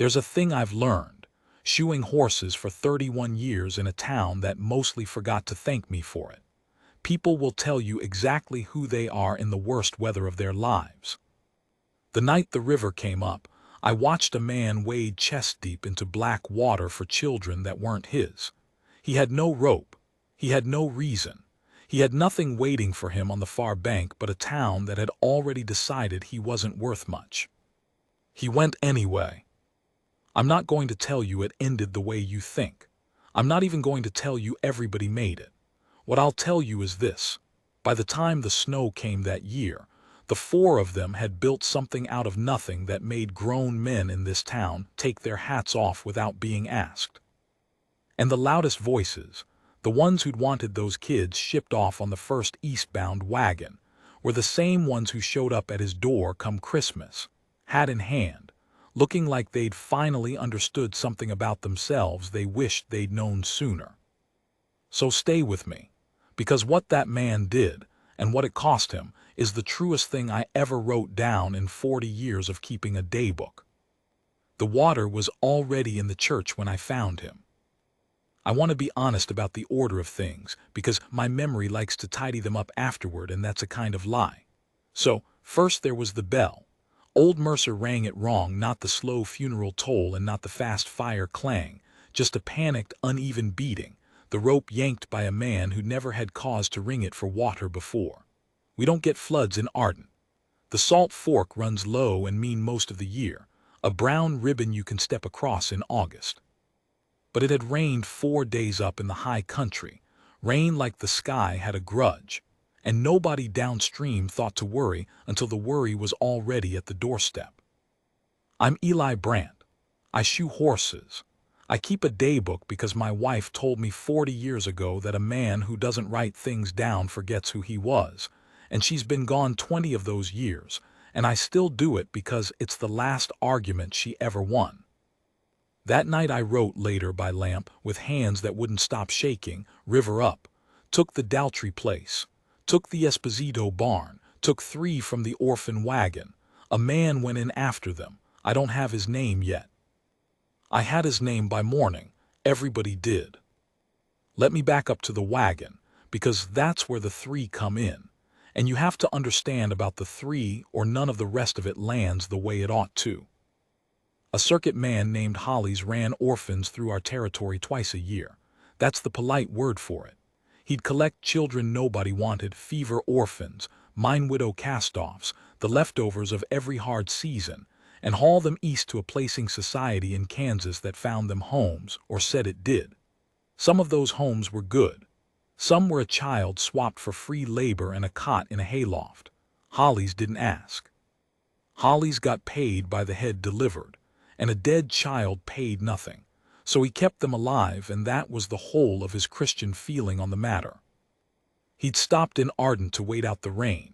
There's a thing I've learned, shoeing horses for 31 years in a town that mostly forgot to thank me for it. People will tell you exactly who they are in the worst weather of their lives. The night the river came up, I watched a man wade chest-deep into black water for children that weren't his. He had no rope. He had no reason. He had nothing waiting for him on the far bank but a town that had already decided he wasn't worth much. He went anyway. I'm not going to tell you it ended the way you think. I'm not even going to tell you everybody made it. What I'll tell you is this. By the time the snow came that year, the four of them had built something out of nothing that made grown men in this town take their hats off without being asked. And the loudest voices, the ones who'd wanted those kids shipped off on the first eastbound wagon, were the same ones who showed up at his door come Christmas, hat in hand, looking like they'd finally understood something about themselves they wished they'd known sooner. So stay with me, because what that man did, and what it cost him, is the truest thing I ever wrote down in 40 years of keeping a daybook. The water was already in the church when I found him. I want to be honest about the order of things, because my memory likes to tidy them up afterward, and that's a kind of lie. So, first there was the bell. Old Mercer rang it wrong, not the slow funeral toll and not the fast fire clang, just a panicked, uneven beating, the rope yanked by a man who never had cause to ring it for water before. We don't get floods in Arden. The Salt Fork runs low and mean most of the year, a brown ribbon you can step across in August. But it had rained 4 days up in the high country, rain like the sky had a grudge, and nobody downstream thought to worry until the worry was already at the doorstep. I'm Eli Brandt. I shoe horses. I keep a daybook because my wife told me 40 years ago that a man who doesn't write things down forgets who he was, and she's been gone 20 of those years, and I still do it because it's the last argument she ever won. That night I wrote later by lamp with hands that wouldn't stop shaking, river up, took the Daltrey place, took the Esposito barn, took 3 from the orphan wagon. A man went in after them. I don't have his name yet. I had his name by morning. Everybody did. Let me back up to the wagon, because that's where the 3 come in. And you have to understand about the 3 or none of the rest of it lands the way it ought to. A circuit man named Hollies ran orphans through our territory twice a year. That's the polite word for it. He'd collect children nobody wanted, fever orphans, mine widow cast-offs, the leftovers of every hard season, and haul them east to a placing society in Kansas that found them homes, or said it did. Some of those homes were good. Some were a child swapped for free labor and a cot in a hayloft. Hollies didn't ask. Hollies got paid by the head delivered, and a dead child paid nothing. So he kept them alive, and that was the whole of his Christian feeling on the matter. He'd stopped in Arden to wait out the rain,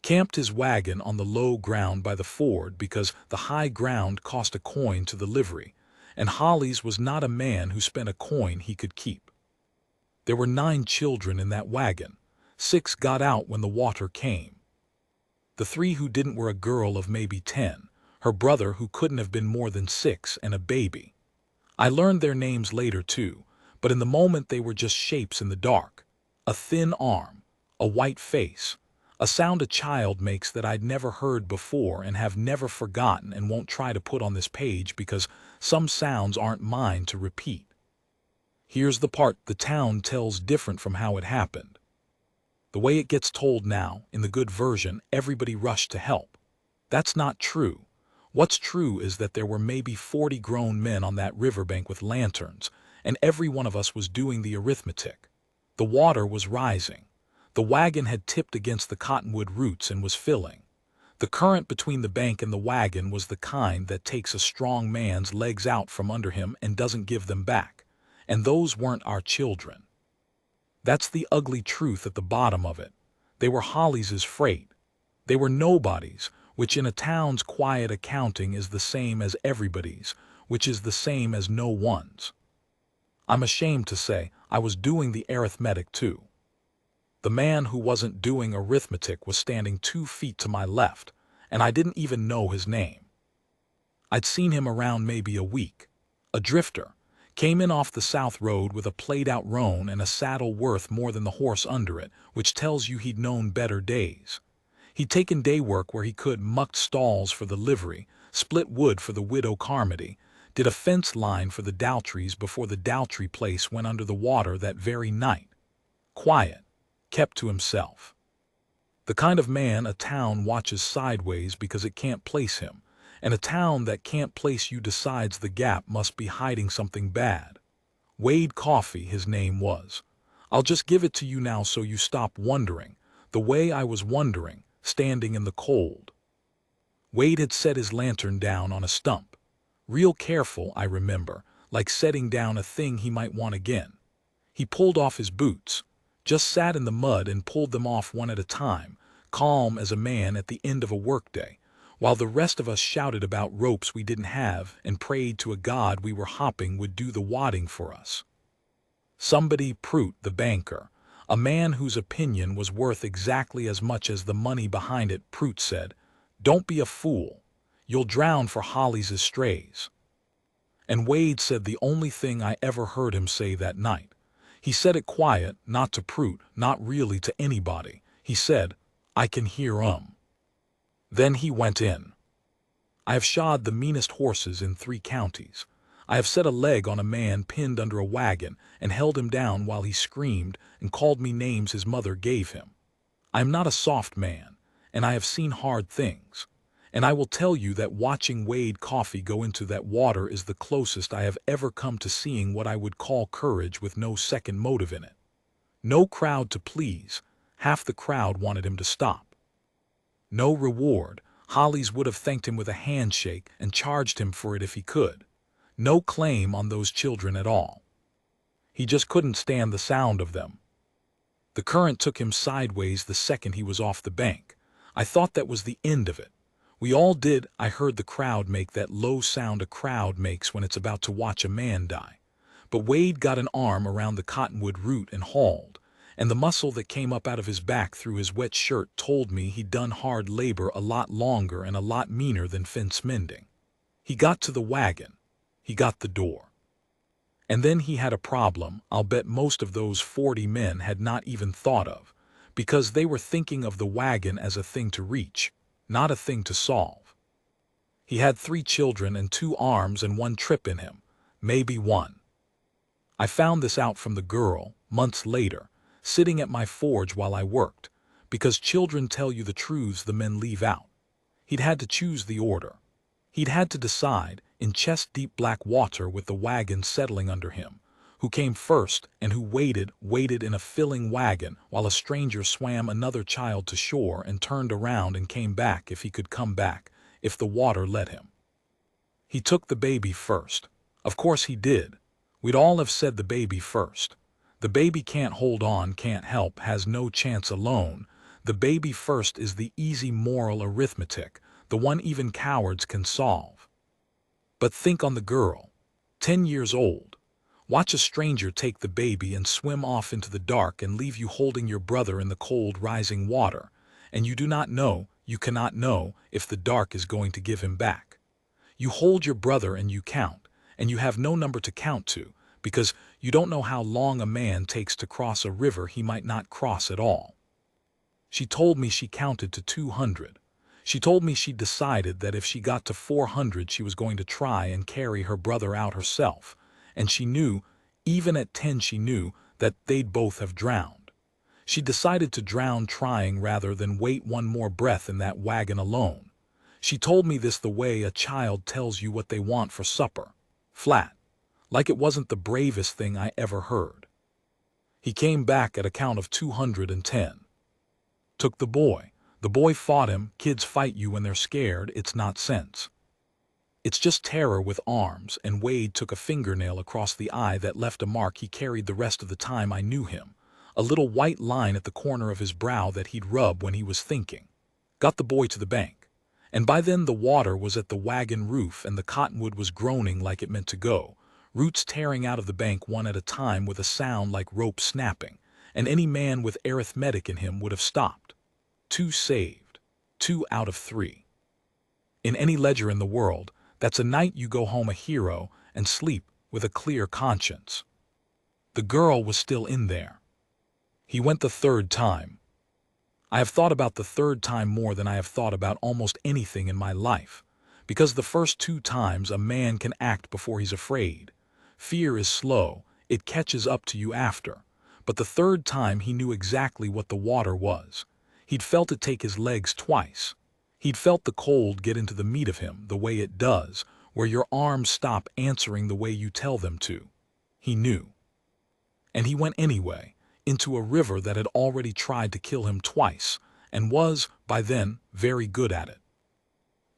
camped his wagon on the low ground by the ford because the high ground cost a coin to the livery, and Hollies was not a man who spent a coin he could keep. There were 9 children in that wagon. 6 got out when the water came. The 3 who didn't were a girl of maybe 10, her brother who couldn't have been more than 6, and a baby. I learned their names later too, but in the moment they were just shapes in the dark. A thin arm, a white face, a sound a child makes that I'd never heard before and have never forgotten and won't try to put on this page because some sounds aren't mine to repeat. Here's the part the town tells different from how it happened. The way it gets told now, in the good version, everybody rushed to help. That's not true. What's true is that there were maybe 40 grown men on that riverbank with lanterns, and every one of us was doing the arithmetic. The water was rising. The wagon had tipped against the cottonwood roots and was filling. The current between the bank and the wagon was the kind that takes a strong man's legs out from under him and doesn't give them back. And those weren't our children. That's the ugly truth at the bottom of it. They were Hollies' freight. They were nobodies, which in a town's quiet accounting is the same as everybody's, which is the same as no one's. I'm ashamed to say I was doing the arithmetic too. The man who wasn't doing arithmetic was standing 2 feet to my left, and I didn't even know his name. I'd seen him around maybe a week. A drifter. Came in off the south road with a played-out roan and a saddle worth more than the horse under it, which tells you he'd known better days. He'd taken day work where he could, mucked stalls for the livery, split wood for the widow Carmody, did a fence line for the Daltrys before the Daltry place went under the water that very night. Quiet. Kept to himself. The kind of man a town watches sideways because it can't place him, and a town that can't place you decides the gap must be hiding something bad. Wade Coffee, his name was. I'll just give it to you now so you stop wondering, the way I was wondering, standing in the cold. Wade had set his lantern down on a stump. Real careful, I remember, like setting down a thing he might want again. He pulled off his boots, just sat in the mud and pulled them off one at a time, calm as a man at the end of a workday, while the rest of us shouted about ropes we didn't have and prayed to a god we were hopping would do the wadding for us. Somebody, Prout, the banker, a man whose opinion was worth exactly as much as the money behind it, Prout said, "Don't be a fool. You'll drown for Holly's strays." And Wade said the only thing I ever heard him say that night. He said it quiet, not to Prout, not really to anybody. He said, "I can hear 'em." Then he went in. I have shod the meanest horses in 3 counties. I have set a leg on a man pinned under a wagon and held him down while he screamed and called me names his mother gave him. I am not a soft man, and I have seen hard things. And I will tell you that watching Wade Coffee go into that water is the closest I have ever come to seeing what I would call courage with no second motive in it. No crowd to please. Half the crowd wanted him to stop. No reward. Holly's would have thanked him with a handshake and charged him for it if he could. No claim on those children at all. He just couldn't stand the sound of them. The current took him sideways the second he was off the bank. I thought that was the end of it. We all did. I heard the crowd make that low sound a crowd makes when it's about to watch a man die. But Wade got an arm around the cottonwood root and hauled, and the muscle that came up out of his back through his wet shirt told me he'd done hard labor a lot longer and a lot meaner than fence mending. He got to the wagon. He got the door. And then he had a problem I'll bet most of those 40 men had not even thought of, because they were thinking of the wagon as a thing to reach, not a thing to solve. He had 3 children and 2 arms and 1 trip in him, maybe 1. I found this out from the girl, months later, sitting at my forge while I worked, because children tell you the truths the men leave out. He'd had to choose the order. He'd had to decide, in chest-deep black water with the wagon settling under him, who came first and who waited in a filling wagon while a stranger swam another child to shore and turned around and came back if he could come back, if the water let him. He took the baby first. Of course he did. We'd all have said the baby first. The baby can't hold on, can't help, has no chance alone. The baby first is the easy moral arithmetic, the one even cowards can solve. But think on the girl, 10 years old. Watch a stranger take the baby and swim off into the dark and leave you holding your brother in the cold rising water, and you do not know, you cannot know, if the dark is going to give him back. You hold your brother and you count, and you have no number to count to, because you don't know how long a man takes to cross a river he might not cross at all. She told me she counted to 200. She told me she'd decided that if she got to 400 she was going to try and carry her brother out herself, and she knew, even at 10 she knew, that they'd both have drowned. She decided to drown trying rather than wait one more breath in that wagon alone. She told me this the way a child tells you what they want for supper. Flat. Like it wasn't the bravest thing I ever heard. He came back at a count of 210. Took the boy. The boy fought him. Kids fight you when they're scared. It's not sense. It's just terror with arms, and Wade took a fingernail across the eye that left a mark he carried the rest of the time I knew him, a little white line at the corner of his brow that he'd rub when he was thinking. Got the boy to the bank. And by then the water was at the wagon roof and the cottonwood was groaning like it meant to go, roots tearing out of the bank one at a time with a sound like rope snapping, and any man with arithmetic in him would have stopped. 2 saved. 2 out of 3. In any ledger in the world, That's a night you go home a hero and sleep with a clear conscience. The girl was still in there. He went the third time. I have thought about the third time more than I have thought about almost anything in my life, because the first two times a man can act before he's afraid. Fear is slow, it catches up to you after. But the third time he knew exactly what the water was. He'd felt it take his legs twice. He'd felt the cold get into the meat of him the way it does, where your arms stop answering the way you tell them to. He knew. And he went anyway, into a river that had already tried to kill him twice, and was, by then, very good at it.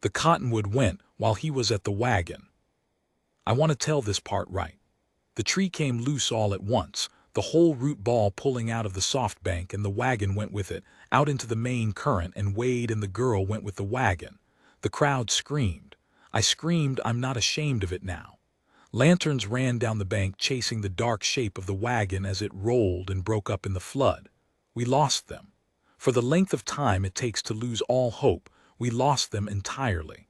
The cottonwood went while he was at the wagon. I want to tell this part right. The tree came loose all at once, the whole root ball pulling out of the soft bank, and the wagon went with it, out into the main current, and Wade and the girl went with the wagon. The crowd screamed. I screamed. I'm not ashamed of it now. Lanterns ran down the bank chasing the dark shape of the wagon as it rolled and broke up in the flood. We lost them. For the length of time it takes to lose all hope, we lost them entirely.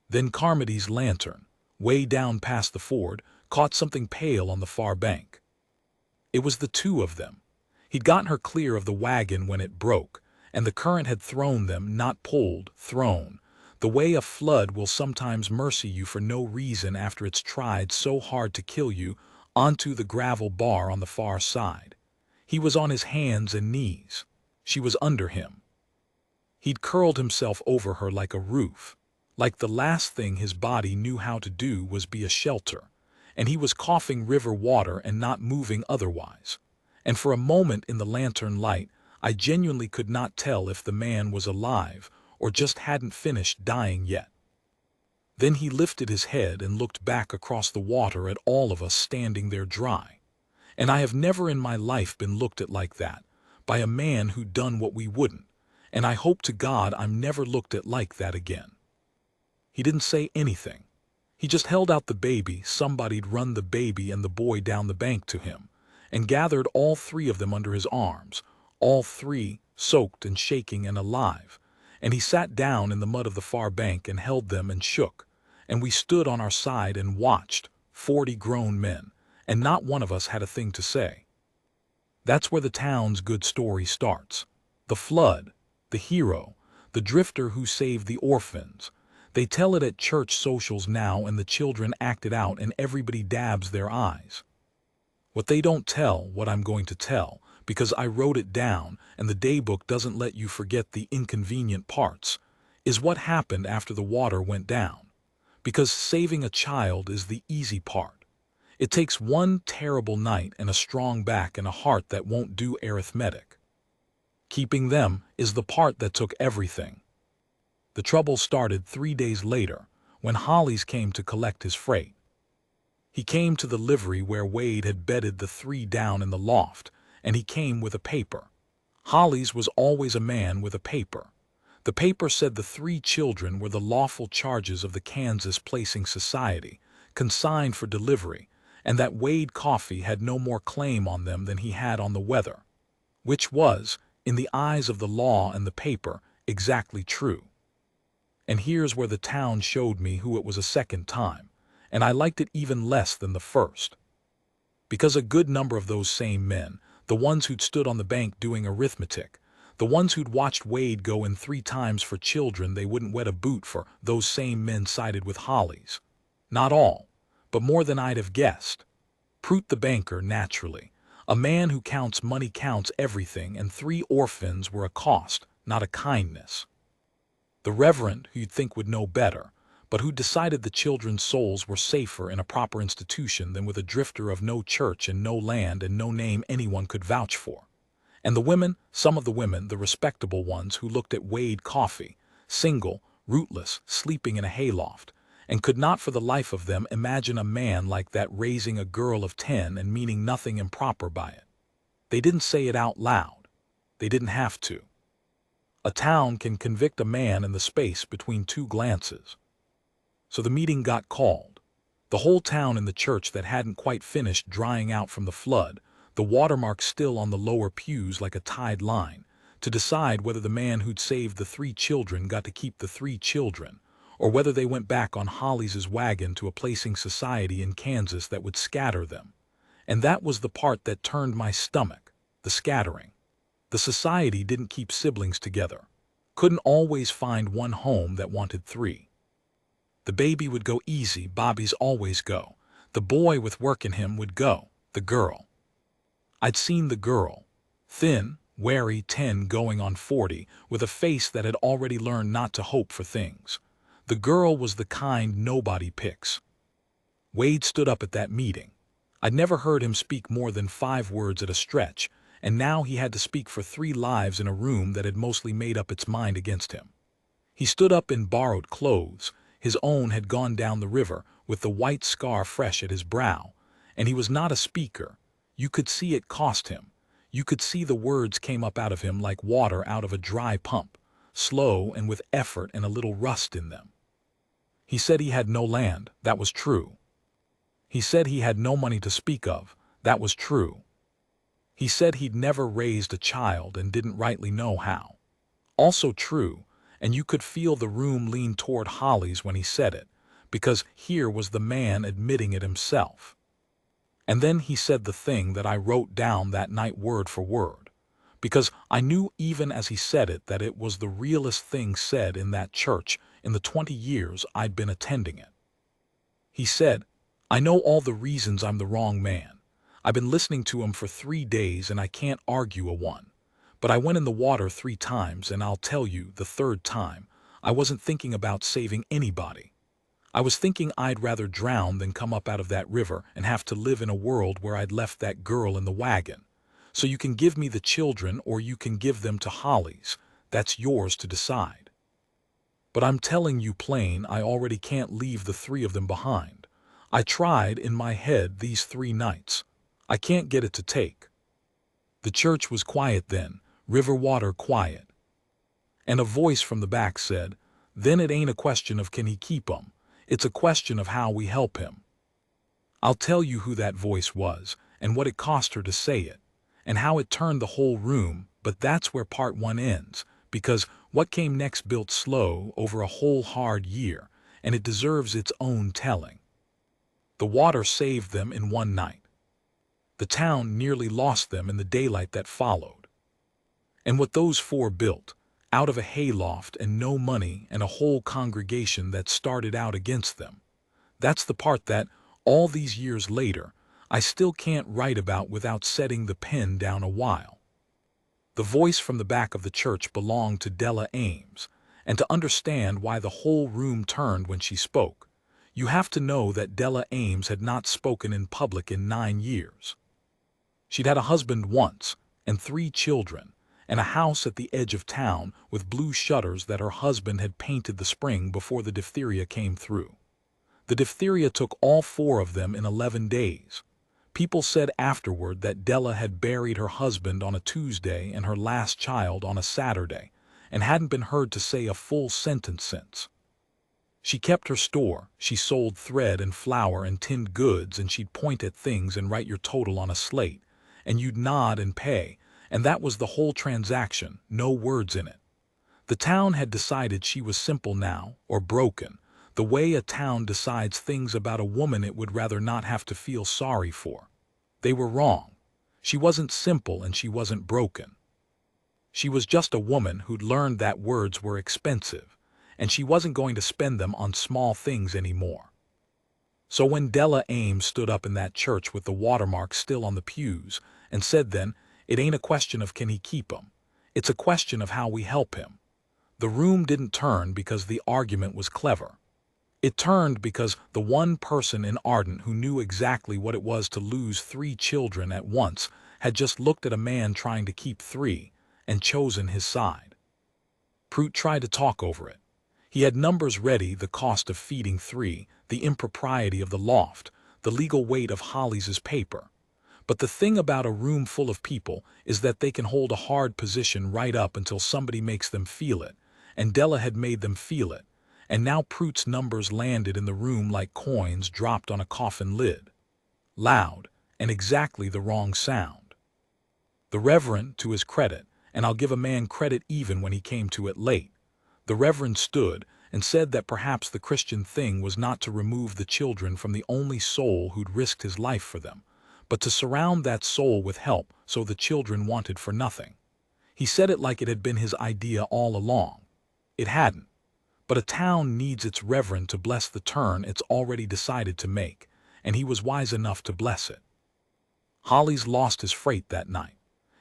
Then Carmody's lantern, way down past the ford, caught something pale on the far bank. It was the two of them. He'd gotten her clear of the wagon when it broke, and the current had thrown them, not pulled, thrown, the way a flood will sometimes mercy you for no reason after it's tried so hard to kill you, onto the gravel bar on the far side. He was on his hands and knees. She was under him. He'd curled himself over her like a roof, like the last thing his body knew how to do was be a shelter, and he was coughing river water and not moving otherwise. And for a moment in the lantern light, I genuinely could not tell if the man was alive or just hadn't finished dying yet. Then he lifted his head and looked back across the water at all of us standing there dry. And I have never in my life been looked at like that, by a man who'd done what we wouldn't, and I hope to God I'm never looked at like that again. He didn't say anything. He just held out the baby. Somebody'd run the baby and the boy down the bank to him, and gathered all three of them under his arms, all three soaked and shaking and alive. And he sat down in the mud of the far bank and held them and shook, and we stood on our side and watched, 40 grown men, and not one of us had a thing to say. That's where the town's good story starts. The flood, the hero, the drifter who saved the orphans. They tell it at church socials now, and the children act it out and everybody dabs their eyes. What they don't tell, what I'm going to tell, because I wrote it down and the daybook doesn't let you forget the inconvenient parts, is what happened after the water went down. Because saving a child is the easy part. It takes one terrible night and a strong back and a heart that won't do arithmetic. Keeping them is the part that took everything. The trouble started 3 days later, when Hollies came to collect his freight. He came to the livery where Wade had bedded the three down in the loft, and he came with a paper. Hollies was always a man with a paper. The paper said the three children were the lawful charges of the Kansas Placing Society, consigned for delivery, and that Wade Coffee had no more claim on them than he had on the weather, which was, in the eyes of the law and the paper, exactly true. And here's where the town showed me who it was a second time, and I liked it even less than the first. Because a good number of those same men, the ones who'd stood on the bank doing arithmetic, the ones who'd watched Wade go in 3 times for children they wouldn't wet a boot for, those same men sided with Hollies. Not all, but more than I'd have guessed. Prout the banker, naturally. A man who counts money counts everything, and 3 orphans were a cost, not a kindness. The reverend, who you'd think would know better, but who decided the children's souls were safer in a proper institution than with a drifter of no church and no land and no name anyone could vouch for. And the women, some of the women, the respectable ones who looked at Wade Coffee, single, rootless, sleeping in a hayloft, and could not for the life of them imagine a man like that raising a girl of 10 and meaning nothing improper by it. They didn't say it out loud. They didn't have to. A town can convict a man in the space between 2 glances. So the meeting got called. The whole town in the church that hadn't quite finished drying out from the flood, the watermark still on the lower pews like a tide line, to decide whether the man who'd saved the 3 children got to keep the 3 children, or whether they went back on Holly's wagon to a placing society in Kansas that would scatter them. And that was the part that turned my stomach, the scattering. The society didn't keep siblings together. Couldn't always find one home that wanted three. The baby would go easy, Bobby's always go. The boy with work in him would go, the girl. I'd seen the girl, thin, wary 10 going on 40, with a face that had already learned not to hope for things. The girl was the kind nobody picks. Wade stood up at that meeting. I'd never heard him speak more than 5 words at a stretch, and now he had to speak for 3 lives in a room that had mostly made up its mind against him. He stood up in borrowed clothes. His own had gone down the river, with the white scar fresh at his brow, and he was not a speaker. You could see it cost him. You could see the words came up out of him like water out of a dry pump, slow and with effort and a little rust in them. He said he had no land, that was true. He said he had no money to speak of, that was true. He said he'd never raised a child and didn't rightly know how. Also true, and you could feel the room lean toward Holly's when he said it, because here was the man admitting it himself. And then he said the thing that I wrote down that night word for word, because I knew even as he said it that it was the realest thing said in that church in the 20 years I'd been attending it. He said, "I know all the reasons I'm the wrong man. I've been listening to him for 3 days and I can't argue a one. But I went in the water 3 times and I'll tell you, the 3rd time, I wasn't thinking about saving anybody. I was thinking I'd rather drown than come up out of that river and have to live in a world where I'd left that girl in the wagon. So you can give me the children or you can give them to Holly's. That's yours to decide. But I'm telling you plain, I already can't leave the 3 of them behind. I tried in my head these 3 nights. I can't get it to take." The church was quiet then, river water quiet. And a voice from the back said, "Then it ain't a question of can he keep 'em. It's a question of how we help him." I'll tell you who that voice was, and what it cost her to say it, and how it turned the whole room, but that's where part 1 ends, because what came next built slow over a whole hard year, and it deserves its own telling. The water saved them in 1 night. The town nearly lost them in the daylight that followed. And what those 4 built, out of a hayloft and no money and a whole congregation that started out against them, that's the part that, all these years later, I still can't write about without setting the pen down a while. The voice from the back of the church belonged to Della Ames, and to understand why the whole room turned when she spoke, you have to know that Della Ames had not spoken in public in 9 years. She'd had a husband once, and 3 children, and a house at the edge of town with blue shutters that her husband had painted the spring before the diphtheria came through. The diphtheria took all 4 of them in 11 days. People said afterward that Della had buried her husband on a Tuesday and her last child on a Saturday, and hadn't been heard to say a full sentence since. She kept her store, she sold thread and flour and tinned goods, and she'd point at things and write your total on a slate, and you'd nod and pay, and that was the whole transaction, no words in it. The town had decided she was simple now, or broken, the way a town decides things about a woman it would rather not have to feel sorry for. They were wrong. She wasn't simple and she wasn't broken. She was just a woman who'd learned that words were expensive, and she wasn't going to spend them on small things anymore. So when Della Ames stood up in that church with the watermark still on the pews and said then, "It ain't a question of can he keep 'em. It's a question of how we help him," the room didn't turn because the argument was clever. It turned because the one person in Arden who knew exactly what it was to lose 3 children at once had just looked at a man trying to keep 3 and chosen his side. Prout tried to talk over it. He had numbers ready, the cost of feeding 3, the impropriety of the loft, the legal weight of Holly's paper. But the thing about a room full of people is that they can hold a hard position right up until somebody makes them feel it, and Della had made them feel it, and now Prout's numbers landed in the room like coins dropped on a coffin lid. Loud, and exactly the wrong sound. The Reverend, to his credit, and I'll give a man credit even when he came to it late, the Reverend stood and said that perhaps the Christian thing was not to remove the children from the only soul who'd risked his life for them, but to surround that soul with help so the children wanted for nothing. He said it like it had been his idea all along. It hadn't. But a town needs its reverend to bless the turn it's already decided to make, and he was wise enough to bless it. Holly's lost his freight that night.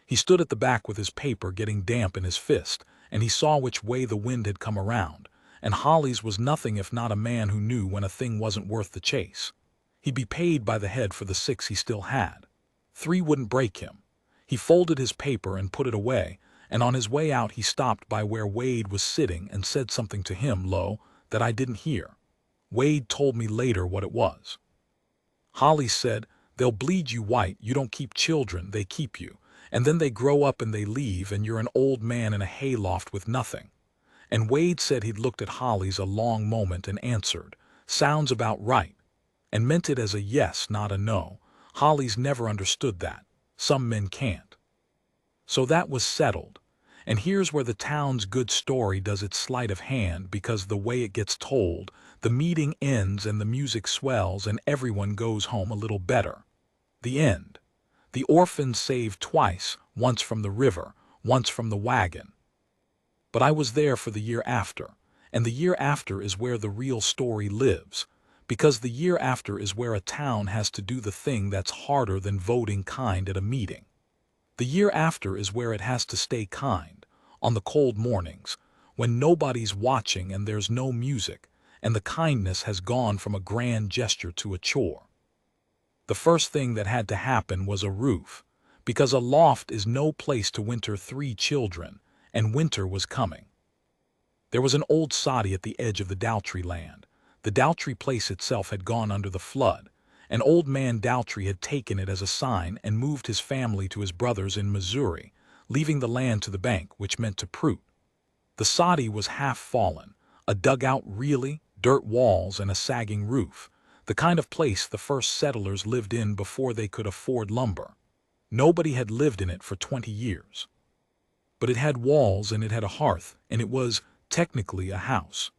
He stood at the back with his paper getting damp in his fist, and he saw which way the wind had come around, and Holly's was nothing if not a man who knew when a thing wasn't worth the chase. He'd be paid by the head for the 6 he still had. 3 wouldn't break him. He folded his paper and put it away, and on his way out he stopped by where Wade was sitting and said something to him, low, that I didn't hear. Wade told me later what it was. Holly said, "They'll bleed you white, you don't keep children, they keep you, and then they grow up and they leave and you're an old man in a hayloft with nothing." And Wade said he'd looked at Holly's a long moment and answered, "Sounds about right," and meant it as a yes, not a no. Holly's never understood that. Some men can't. So that was settled. And here's where the town's good story does its sleight of hand, because the way it gets told, the meeting ends and the music swells and everyone goes home a little better. The end. The orphans saved twice, once from the river, once from the wagon. But I was there for the year after, and the year after is where the real story lives, because the year after is where a town has to do the thing that's harder than voting kind at a meeting. The year after is where it has to stay kind, on the cold mornings, when nobody's watching and there's no music, and the kindness has gone from a grand gesture to a chore. The first thing that had to happen was a roof, because a loft is no place to winter 3 children, and winter was coming. There was an old soddy at the edge of the Daltrey land. The Daltrey place itself had gone under the flood. An old man Daltrey had taken it as a sign and moved his family to his brothers in Missouri, leaving the land to the bank, which meant to Prout. The soddy was half fallen, a dugout really, dirt walls and a sagging roof, the kind of place the first settlers lived in before they could afford lumber. Nobody had lived in it for 20 years. But it had walls and it had a hearth, and it was, technically, a house.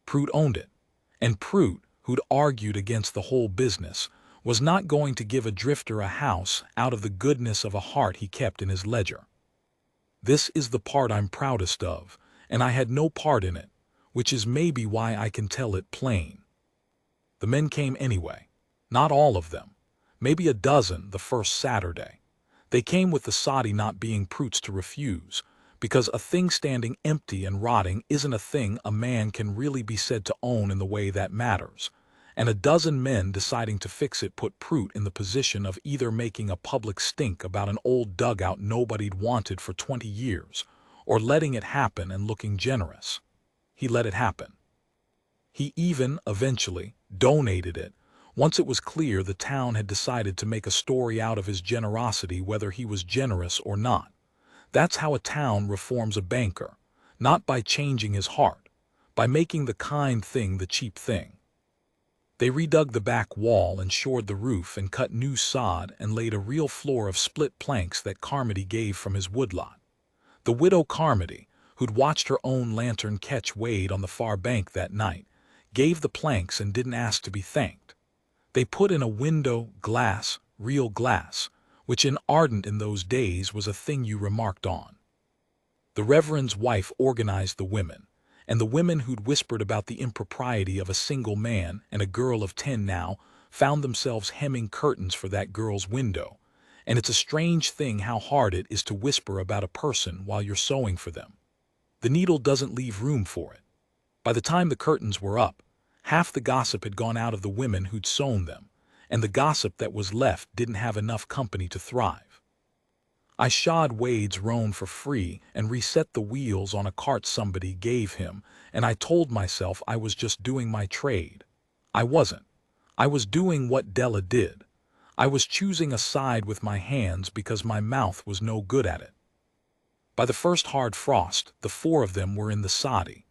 Prout owned it, and Prout, who'd argued against the whole business, was not going to give a drifter a house out of the goodness of a heart he kept in his ledger. This is the part I'm proudest of, and I had no part in it, which is maybe why I can tell it plain. The men came anyway. Not all of them. Maybe a dozen the first Saturday. They came with the soddy not being Prout's to refuse, because a thing standing empty and rotting isn't a thing a man can really be said to own in the way that matters, and a dozen men deciding to fix it put Prout in the position of either making a public stink about an old dugout nobody'd wanted for 20 years, or letting it happen and looking generous. He let it happen. He even, eventually, donated it, once it was clear the town had decided to make a story out of his generosity whether he was generous or not. That's how a town reforms a banker, not by changing his heart, by making the kind thing the cheap thing. They redug the back wall and shored the roof and cut new sod and laid a real floor of split planks that Carmody gave from his woodlot. The widow Carmody, who'd watched her own lantern catch Wade on the far bank that night, gave the planks and didn't ask to be thanked. They put in a window, glass, real glass, which in Ardent in those days was a thing you remarked on. The Reverend's wife organized the women, and the women who'd whispered about the impropriety of a single man and a girl of 10 now found themselves hemming curtains for that girl's window, and it's a strange thing how hard it is to whisper about a person while you're sewing for them. The needle doesn't leave room for it. By the time the curtains were up, half the gossip had gone out of the women who'd sewn them, and the gossip that was left didn't have enough company to thrive. I shod Wade's roan for free and reset the wheels on a cart somebody gave him, and I told myself I was just doing my trade. I wasn't. I was doing what Della did. I was choosing a side with my hands because my mouth was no good at it. By the first hard frost, the 4 of them were in the soddy.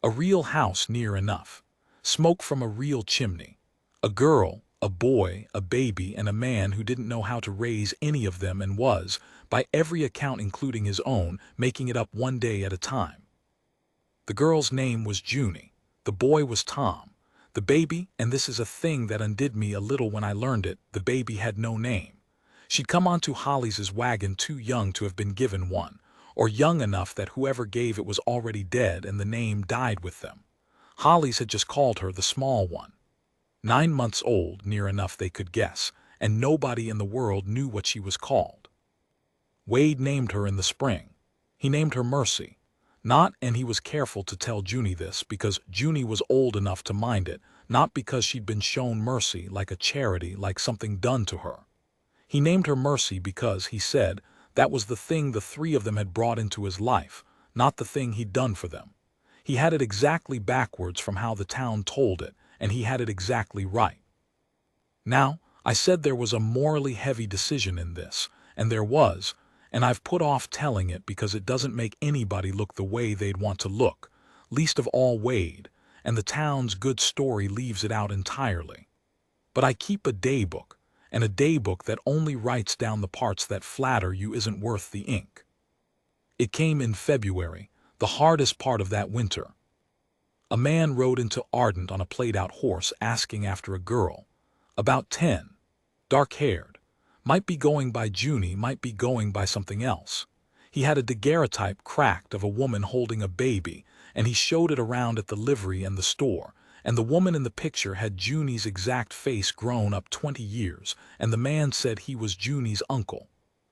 A real house near enough. Smoke from a real chimney. A girl, a boy, a baby, and a man who didn't know how to raise any of them and was, by every account including his own, making it up one day at a time. The girl's name was Junie. The boy was Tom. The baby, and this is a thing that undid me a little when I learned it, the baby had no name. She'd come onto Holly's wagon too young to have been given one, or young enough that whoever gave it was already dead and the name died with them. Holly's had just called her the small one. 9 months old, near enough they could guess, and nobody in the world knew what she was called. Wade named her in the spring. He named her Mercy. And he was careful to tell Junie this because Junie was old enough to mind it, not because she'd been shown mercy like a charity, like something done to her. He named her Mercy because, he said, that was the thing the three of them had brought into his life, not the thing he'd done for them. He had it exactly backwards from how the town told it, and he had it exactly right. Now, I said there was a morally heavy decision in this, and there was, and I've put off telling it because it doesn't make anybody look the way they'd want to look, least of all Wade, and the town's good story leaves it out entirely. But I keep a daybook, and a daybook that only writes down the parts that flatter you isn't worth the ink. It came in February, the hardest part of that winter. A man rode into Ardent on a played-out horse asking after a girl, about 10, dark-haired, might be going by Junie, might be going by something else. He had a daguerreotype cracked of a woman holding a baby, and he showed it around at the livery and the store, and the woman in the picture had Junie's exact face grown up 20 years, and the man said he was Junie's uncle,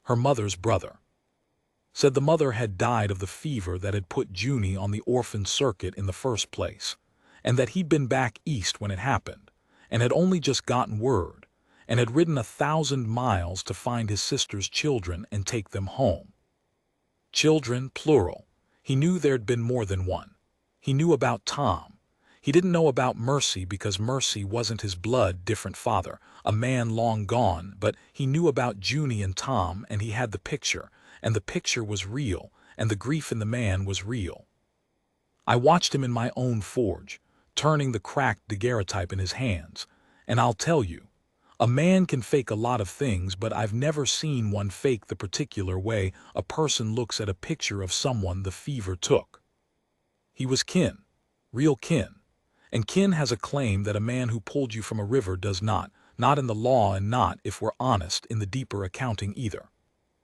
her mother's brother. Said the mother had died of the fever that had put Junie on the orphan circuit in the first place, and that he'd been back east when it happened, and had only just gotten word, and had ridden 1,000 miles to find his sister's children and take them home. Children, plural. He knew there'd been more than one. He knew about Tom. He didn't know about Mercy because Mercy wasn't his blood, different father, a man long gone, but he knew about Junie and Tom, and he had the picture, and the picture was real, and the grief in the man was real. I watched him in my own forge, turning the cracked daguerreotype in his hands, and I'll tell you, a man can fake a lot of things, but I've never seen one fake the particular way a person looks at a picture of someone the fever took. He was kin, real kin, and kin has a claim that a man who pulled you from a river does not in the law and not, if we're honest, in the deeper accounting either.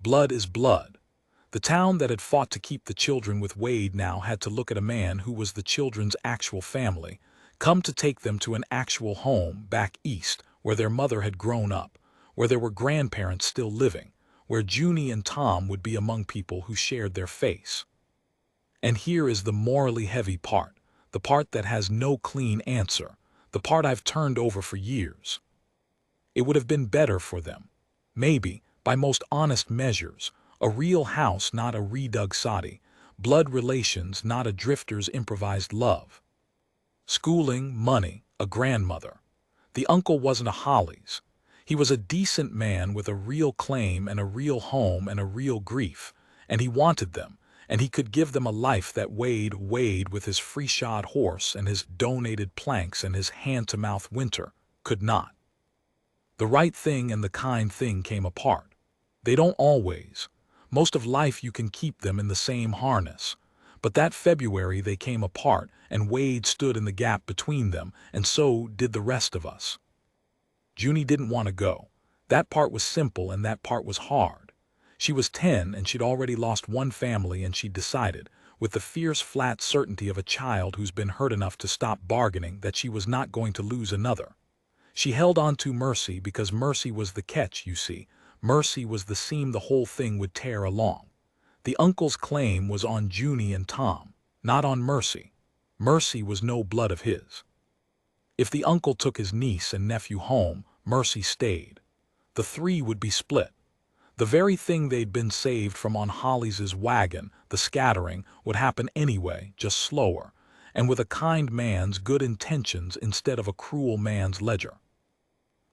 Blood is blood. The town that had fought to keep the children with Wade now had to look at a man who was the children's actual family, come to take them to an actual home back east, where their mother had grown up, where there were grandparents still living, where Junie and Tom would be among people who shared their face. And here is the morally heavy part, the part that has no clean answer, the part I've turned over for years. It would have been better for them, maybe, by most honest measures, a real house, not a redug soddy, blood relations, not a drifter's improvised love. Schooling, money, a grandmother. The uncle wasn't a Holly's. He was a decent man with a real claim and a real home and a real grief, and he wanted them, and he could give them a life that Wade with his free-shod horse and his donated planks and his hand-to-mouth winter could not. The right thing and the kind thing came apart. They don't always. Most of life you can keep them in the same harness. But that February they came apart, and Wade stood in the gap between them, and so did the rest of us. Junie didn't want to go. That part was simple and that part was hard. She was 10 and she'd already lost one family, and she'd decided, with the fierce flat certainty of a child who's been hurt enough to stop bargaining, that she was not going to lose another. She held on to Mercy because Mercy was the catch, you see. Mercy was the seam the whole thing would tear along. The uncle's claim was on Junie and Tom, not on Mercy. Mercy was no blood of his. If the uncle took his niece and nephew home, Mercy stayed. The three would be split. The very thing they'd been saved from on Holly's wagon, the scattering, would happen anyway, just slower, and with a kind man's good intentions instead of a cruel man's ledger.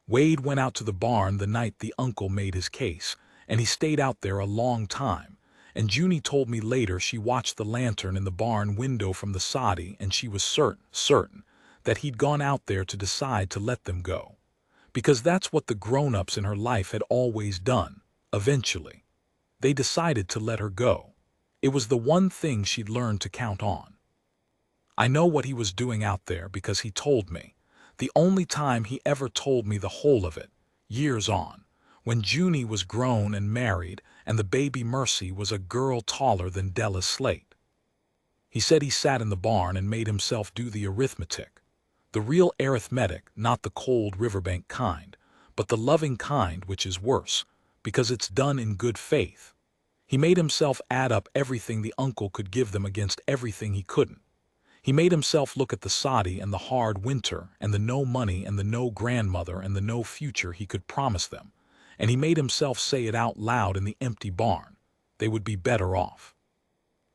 Wade went out to the barn the night the uncle made his case, and he stayed out there a long time, and Junie told me later she watched the lantern in the barn window from the soddy, and she was certain, that he'd gone out there to decide to let them go. Because that's what the grown-ups in her life had always done, eventually. They decided to let her go. It was the one thing she'd learned to count on. I know what he was doing out there because he told me. The only time he ever told me the whole of it, years on, when Junie was grown and married and the baby Mercy was a girl taller than Della's slate. He said he sat in the barn and made himself do the arithmetic. The real arithmetic, not the cold riverbank kind, but the loving kind, which is worse, because it's done in good faith. He made himself add up everything the uncle could give them against everything he couldn't. He made himself look at the soddy and the hard winter and the no money and the no grandmother and the no future he could promise them, and he made himself say it out loud in the empty barn. They would be better off.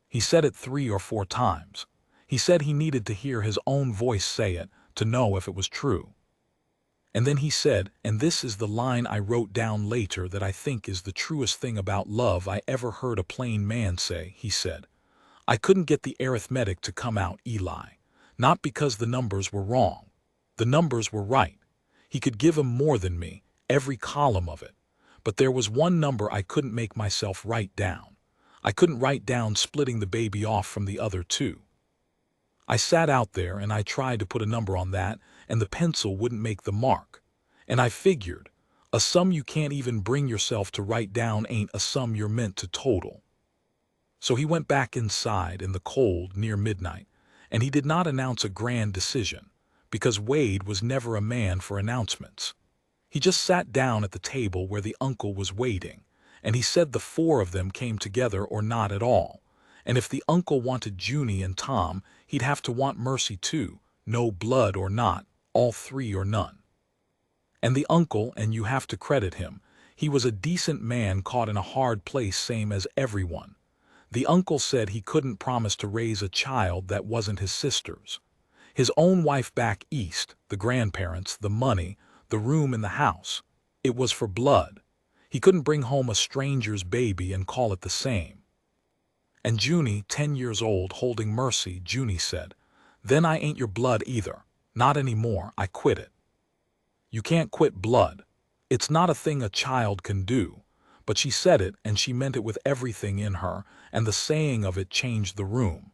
He said it 3 or 4 times. He said he needed to hear his own voice say it to know if it was true. And then he said, and this is the line I wrote down later that I think is the truest thing about love I ever heard a plain man say, he said, I couldn't get the arithmetic to come out, Eli. Not because the numbers were wrong. The numbers were right. He could give 'em more than me, every column of it. But there was one number I couldn't make myself write down. I couldn't write down splitting the baby off from the other 2. I sat out there and I tried to put a number on that, and the pencil wouldn't make the mark. And I figured, a sum you can't even bring yourself to write down ain't a sum you're meant to total. So he went back inside in the cold near midnight, and he did not announce a grand decision, because Wade was never a man for announcements. He just sat down at the table where the uncle was waiting, and he said the 4 of them came together or not at all, and if the uncle wanted Junie and Tom, he'd have to want Mercy too, no blood or not, all 3 or none. And the uncle, and you have to credit him, he was a decent man caught in a hard place same as everyone. The uncle said he couldn't promise to raise a child that wasn't his sister's. His own wife back east, the grandparents, the money, the room in the house. It was for blood. He couldn't bring home a stranger's baby and call it the same. And Junie, 10 years old, holding Mercy, Junie said, then I ain't your blood either. Not anymore, I quit it. You can't quit blood. It's not a thing a child can do. But she said it, and she meant it with everything in her, and the saying of it changed the room.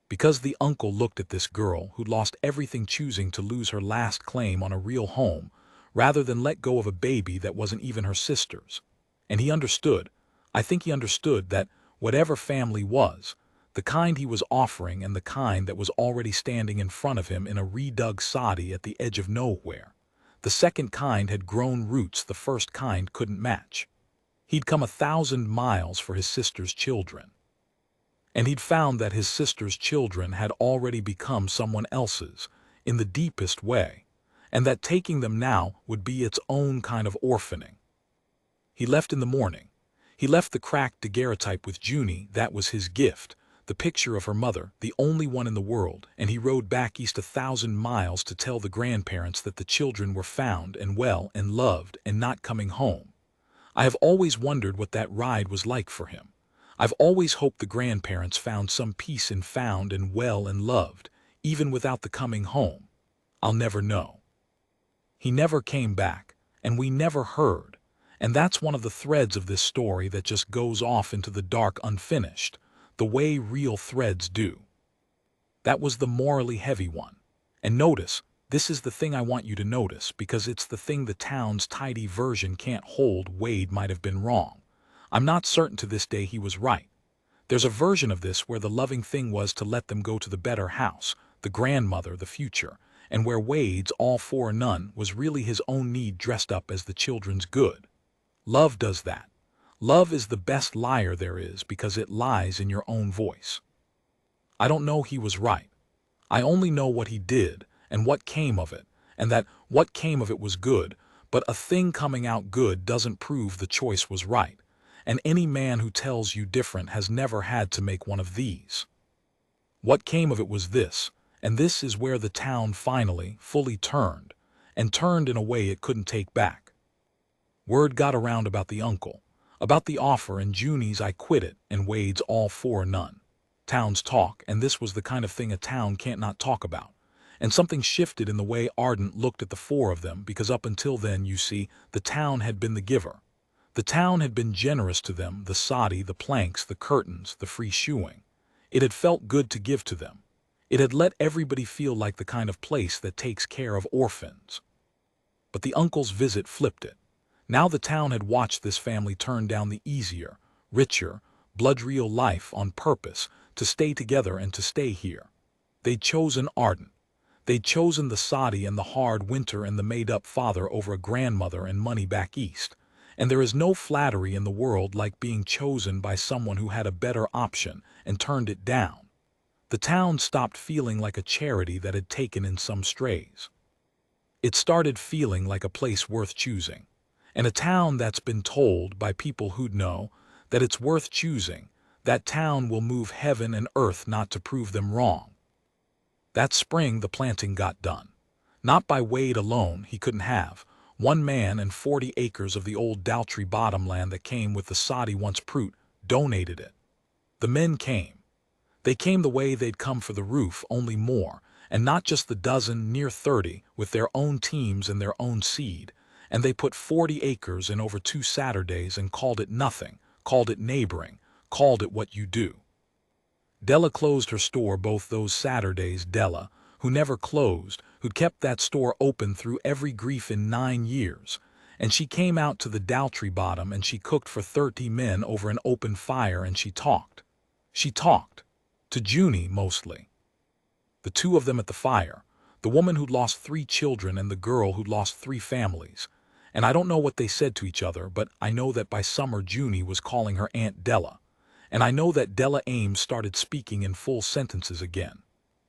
Because the uncle looked at this girl who'd lost everything choosing to lose her last claim on a real home, rather than let go of a baby that wasn't even her sister's. And he understood, I think he understood that whatever family was, the kind he was offering and the kind that was already standing in front of him in a redug soddy at the edge of nowhere, the second kind had grown roots the first kind couldn't match. He'd come 1,000 miles for his sister's children. And he'd found that his sister's children had already become someone else's, in the deepest way, and that taking them now would be its own kind of orphaning. He left in the morning. He left the cracked daguerreotype with Junie, that was his gift, the picture of her mother, the only one in the world, and he rode back east 1,000 miles to tell the grandparents that the children were found and well and loved and not coming home. I have always wondered what that ride was like for him. I've always hoped the grandparents found some peace in found and well and loved, even without the coming home. I'll never know. He never came back, and we never heard, and that's one of the threads of this story that just goes off into the dark unfinished, the way real threads do. That was the morally heavy one. And notice, this is the thing I want you to notice, because it's the thing the town's tidy version can't hold. Wade might have been wrong. I'm not certain to this day he was right. There's a version of this where the loving thing was to let them go to the better house, the grandmother, the future, and where Wade's all 4 or none was really his own need dressed up as the children's good. Love does that. Love is the best liar there is because it lies in your own voice. I don't know he was right. I only know what he did and what came of it, and that what came of it was good, but a thing coming out good doesn't prove the choice was right, and any man who tells you different has never had to make one of these. What came of it was this, and this is where the town finally, fully turned, and turned in a way it couldn't take back. Word got around about the uncle, about the offer, and Junie's I quit it and Wade's all 4 or none. Towns talk, and this was the kind of thing a town can't not talk about. And something shifted in the way Ardent looked at the 4 of them, because up until then, you see, the town had been the giver. The town had been generous to them, the soddy, the planks, the curtains, the free shoeing. It had felt good to give to them. It had let everybody feel like the kind of place that takes care of orphans. But the uncle's visit flipped it. Now the town had watched this family turn down the easier, richer, blood-real life on purpose to stay together and to stay here. They'd chosen Arden. They'd chosen the soddy and the hard winter and the made-up father over a grandmother and money back east. And there is no flattery in the world like being chosen by someone who had a better option and turned it down. The town stopped feeling like a charity that had taken in some strays. It started feeling like a place worth choosing. And a town that's been told by people who'd know that it's worth choosing, that town will move heaven and earth not to prove them wrong. That spring the planting got done. Not by Wade alone, he couldn't have. One man and 40 acres of the old Daltrey bottomland that came with the soddy once Prout donated it. The men came. They came the way they'd come for the roof, only more, and not just the dozen, near 30, with their own teams and their own seed. And they put 40 acres in over 2 Saturdays and called it nothing, called it neighboring, called it what you do. Della closed her store both those Saturdays. Della, who never closed, who'd kept that store open through every grief in 9 years. And she came out to the Daltrey bottom and she cooked for 30 men over an open fire and she talked. She talked. To Junie, mostly. The two of them at the fire, the woman who'd lost 3 children and the girl who'd lost 3 families. And I don't know what they said to each other, but I know that by summer Junie was calling her Aunt Della. And I know that Della Ames started speaking in full sentences again.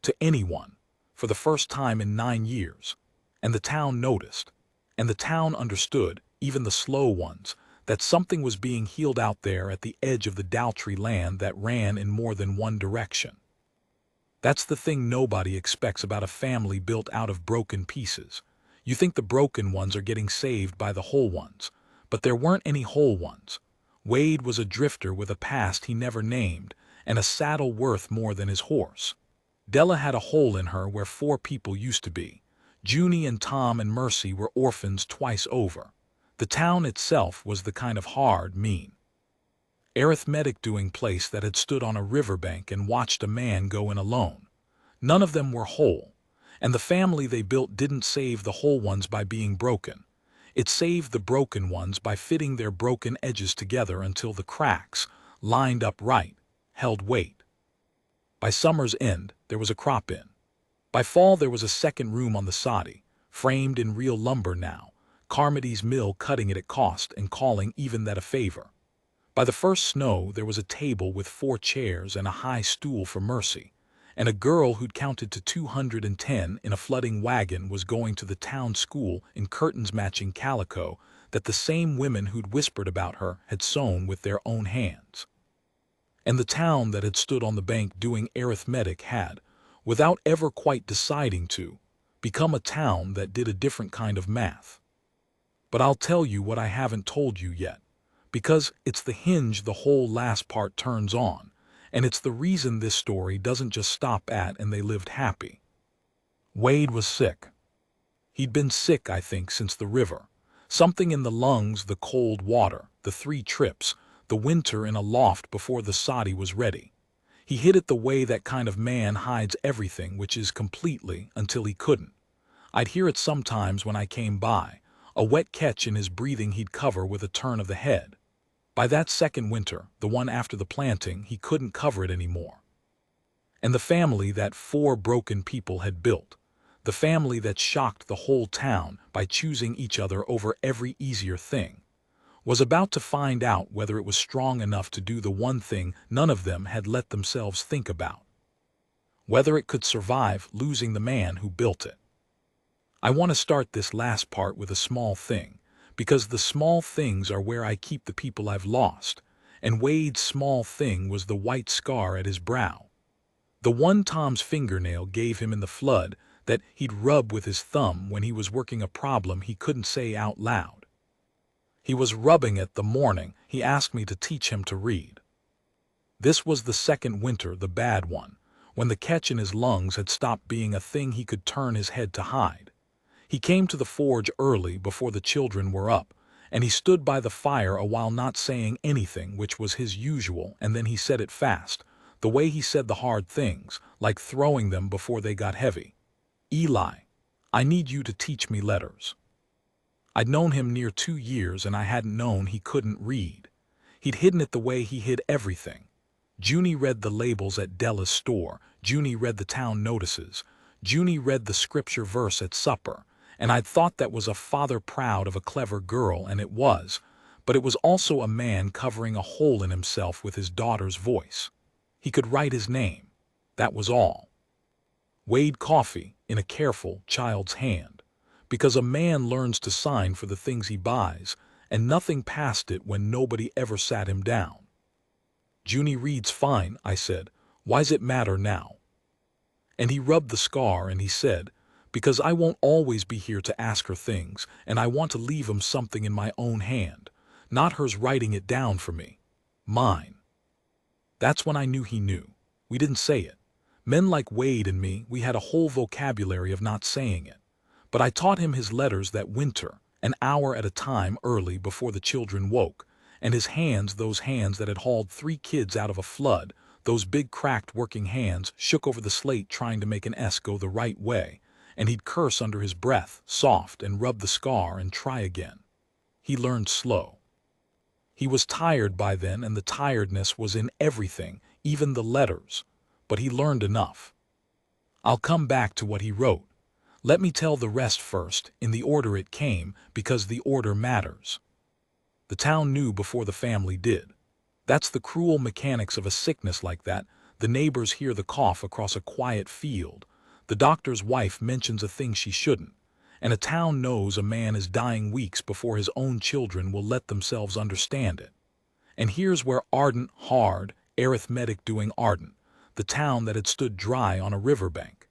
To anyone. For the first time in 9 years. And the town noticed. And the town understood, even the slow ones, that something was being healed out there at the edge of the Daltrey land that ran in more than one direction. That's the thing nobody expects about a family built out of broken pieces. You think the broken ones are getting saved by the whole ones, but there weren't any whole ones. Wade was a drifter with a past he never named, and a saddle worth more than his horse. Della had a hole in her where 4 people used to be. Junie and Tom and Mercy were orphans twice over. The town itself was the kind of hard, mean, arithmetic-doing place that had stood on a riverbank and watched a man go in alone. None of them were whole, and the family they built didn't save the whole ones by being broken. It saved the broken ones by fitting their broken edges together until the cracks, lined up right, held weight. By summer's end, there was a crop in. By fall there was a second room on the soddy, framed in real lumber now, Carmody's mill cutting it at cost and calling even that a favor. By the first snow there was a table with 4 chairs and a high stool for Mercy, and a girl who'd counted to 210 in a flooding wagon was going to the town school in curtains matching calico that the same women who'd whispered about her had sewn with their own hands. And the town that had stood on the bank doing arithmetic had, without ever quite deciding to, become a town that did a different kind of math. But I'll tell you what I haven't told you yet, because it's the hinge the whole last part turns on, and it's the reason this story doesn't just stop at and they lived happy. Wade was sick. He'd been sick, I think, since the river. Something in the lungs, the cold water, the 3 trips, the winter in a loft before the soddy was ready. He hid it the way that kind of man hides everything, which is completely until he couldn't. I'd hear it sometimes when I came by, a wet catch in his breathing he'd cover with a turn of the head. By that second winter, the one after the planting, he couldn't cover it anymore. And the family that 4 broken people had built, the family that shocked the whole town by choosing each other over every easier thing, was about to find out whether it was strong enough to do the one thing none of them had let themselves think about. Whether it could survive losing the man who built it. I want to start this last part with a small thing, because the small things are where I keep the people I've lost, and Wade's small thing was the white scar at his brow. The one Tom's fingernail gave him in the flood that he'd rub with his thumb when he was working a problem he couldn't say out loud. He was rubbing it the morning he asked me to teach him to read. This was the second winter, the bad one, when the catch in his lungs had stopped being a thing he could turn his head to hide. He came to the forge early before the children were up, and he stood by the fire a while not saying anything, which was his usual, and then he said it fast, The way he said the hard things, like throwing them before they got heavy. "Eli, I need you to teach me letters." I'd known him near 2 years and I hadn't known he couldn't read. He'd hidden it the way he hid everything. Junie read the labels at Della's store. Junie read the town notices. Junie read the scripture verse at supper. And I'd thought that was a father proud of a clever girl, and it was. But it was also a man covering a hole in himself with his daughter's voice. He could write his name. That was all. Wade Coffee, in a careful child's hand. Because a man learns to sign for the things he buys, and nothing past it when nobody ever sat him down. "Junie reads fine," I said. "Why's it matter now?" And he rubbed the scar and he said, "Because I won't always be here to ask her things, and I want to leave 'em something in my own hand, not hers writing it down for me. Mine." That's when I knew he knew. We didn't say it. Men like Wade and me, we had a whole vocabulary of not saying it. But I taught him his letters that winter, an hour at a time early before the children woke, and his hands, those hands that had hauled 3 kids out of a flood, those big cracked working hands, shook over the slate trying to make an S go the right way, and he'd curse under his breath, soft, and rub the scar and try again. He learned slow. He was tired by then, and the tiredness was in everything, even the letters, but he learned enough. I'll come back to what he wrote. Let me tell the rest first, in the order it came, because the order matters. The town knew before the family did. That's the cruel mechanics of a sickness like that. The neighbors hear the cough across a quiet field. The doctor's wife mentions a thing she shouldn't. And a town knows a man is dying weeks before his own children will let themselves understand it. And here's where ardent, hard, arithmetic doing ardent, the town that had stood dry on a riverbank,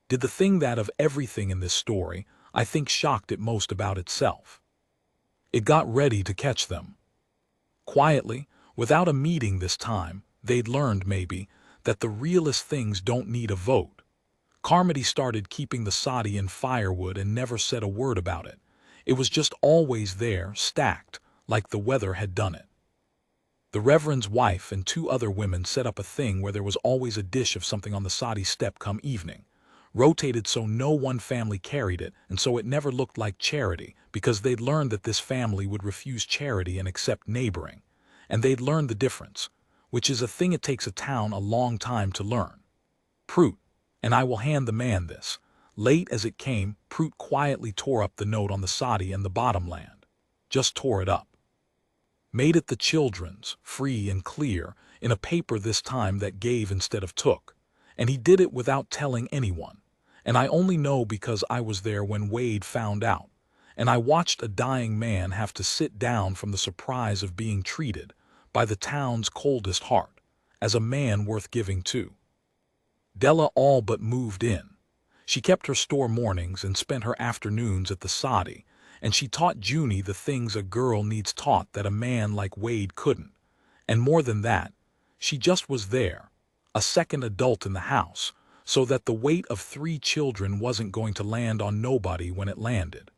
did the thing that of everything in this story, I think shocked it most about itself. It got ready to catch them. Quietly, without a meeting this time, they'd learned, maybe, that the realest things don't need a vote. Carmody started keeping the soddy in firewood and never said a word about it. It was just always there, stacked, like the weather had done it. The Reverend's wife and 2 other women set up a thing where there was always a dish of something on the soddy step come evening. Rotated so no one family carried it, and so it never looked like charity, because they'd learned that this family would refuse charity and accept neighboring. And they'd learned the difference, which is a thing it takes a town a long time to learn. Prout, and I will hand the man this. Late as it came, Prout quietly tore up the note on the soddy and the bottomland. Just tore it up. Made it the children's, free and clear, in a paper this time that gave instead of took. And he did it without telling anyone. And I only know because I was there when Wade found out. And I watched a dying man have to sit down from the surprise of being treated, by the town's coldest heart, as a man worth giving to. Della all but moved in. She kept her store mornings and spent her afternoons at the soddy, and she taught Junie the things a girl needs taught that a man like Wade couldn't. And more than that, she just was there, a second adult in the house, so that the weight of 3 children wasn't going to land on nobody when it landed.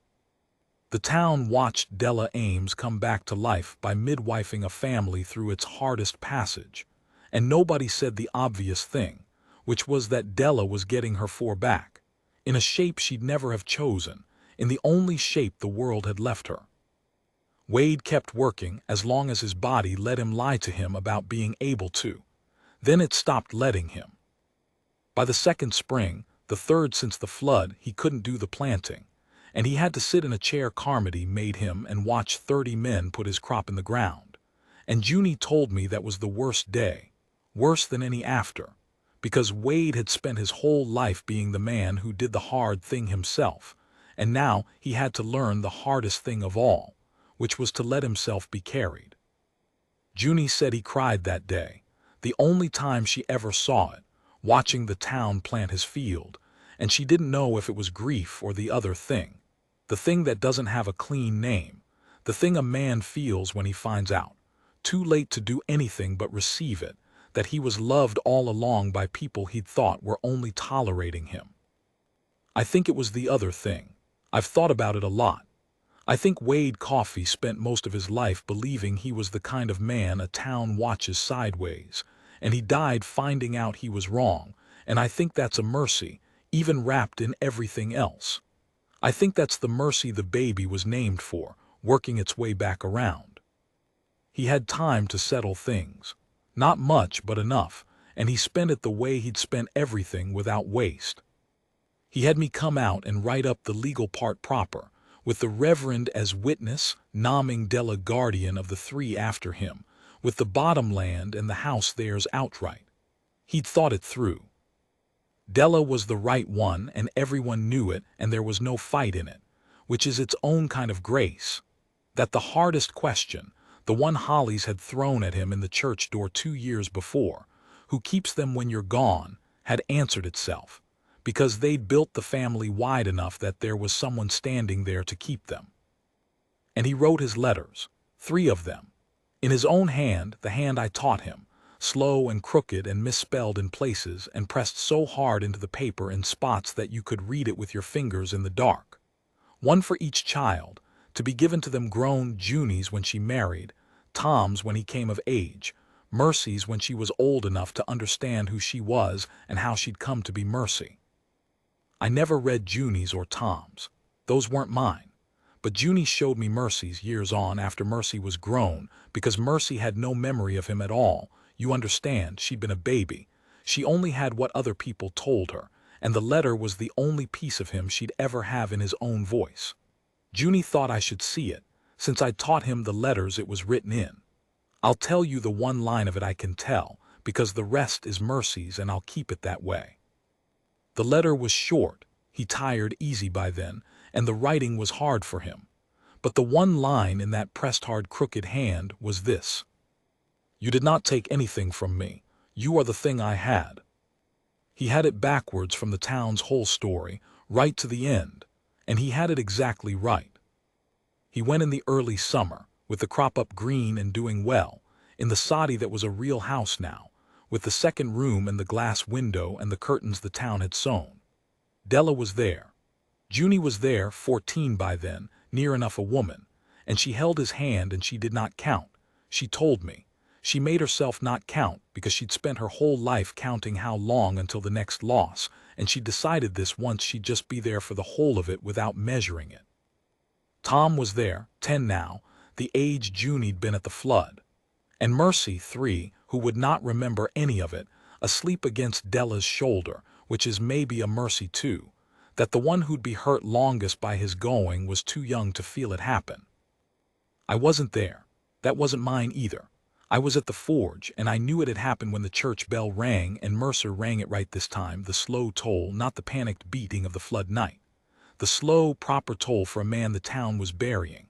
The town watched Della Ames come back to life by midwifing a family through its hardest passage, and nobody said the obvious thing, which was that Della was getting her 4 back, in a shape she'd never have chosen, in the only shape the world had left her. Wade kept working as long as his body let him lie to him about being able to. Then it stopped letting him. By the 2nd spring, the 3rd since the flood, he couldn't do the planting, and he had to sit in a chair Carmody made him and watch 30 men put his crop in the ground. And Junie told me that was the worst day, worse than any after, because Wade had spent his whole life being the man who did the hard thing himself, and now he had to learn the hardest thing of all, which was to let himself be carried. Junie said he cried that day, the only time she ever saw it, watching the town plant his field, and she didn't know if it was grief or the other thing, the thing that doesn't have a clean name, the thing a man feels when he finds out, too late to do anything but receive it, that he was loved all along by people he'd thought were only tolerating him. I think it was the other thing. I've thought about it a lot. I think Wade Coffee spent most of his life believing he was the kind of man a town watches sideways, and he died finding out he was wrong, and I think that's a mercy, even wrapped in everything else. I think that's the mercy the baby was named for, working its way back around. He had time to settle things. Not much, but enough, and he spent it the way he'd spent everything without waste. He had me come out and write up the legal part proper, with the Reverend as witness, nomming Della guardian of the three after him, with the bottom land and the house theirs outright. He'd thought it through. Della was the right one, and everyone knew it, and there was no fight in it, which is its own kind of grace. That the hardest question, the one Hollies had thrown at him in the church door 2 years before, who keeps them when you're gone, had answered itself, because they'd built the family wide enough that there was someone standing there to keep them. And he wrote his letters, 3 of them, in his own hand, the hand I taught him, slow and crooked and misspelled in places and pressed so hard into the paper in spots that you could read it with your fingers in the dark. One for each child, to be given to them grown, Junie's when she married, Tom's when he came of age, Mercy's when she was old enough to understand who she was and how she'd come to be Mercy. I never read Junie's or Tom's. Those weren't mine. But Junie showed me Mercy's years on after Mercy was grown, because Mercy had no memory of him at all. You understand, she'd been a baby. She only had what other people told her, and the letter was the only piece of him she'd ever have in his own voice. Junie thought I should see it, since I'd taught him the letters it was written in. I'll tell you the one line of it I can tell, because the rest is Mercy's and I'll keep it that way. The letter was short, he tired easy by then, and the writing was hard for him. But the one line in that pressed hard crooked hand was this: "You did not take anything from me. You are the thing I had." He had it backwards from the town's whole story, right to the end, and he had it exactly right. He went in the early summer, with the crop up green and doing well, in the soddy that was a real house now, with the second room and the glass window and the curtains the town had sewn. Della was there. Junie was there, 14 by then, near enough a woman, and she held his hand and she did not count. She told me. She made herself not count because she'd spent her whole life counting how long until the next loss, and she decided this once she'd just be there for the whole of it without measuring it. Tom was there, 10 now, the age Junie'd been at the flood. And Mercy, 3, who would not remember any of it, asleep against Della's shoulder, which is maybe a mercy too, that the one who'd be hurt longest by his going was too young to feel it happen. I wasn't there. That wasn't mine either. I was at the forge, and I knew it had happened when the church bell rang, and Mercer rang it right this time, the slow toll, not the panicked beating of the flood night. The slow, proper toll for a man the town was burying.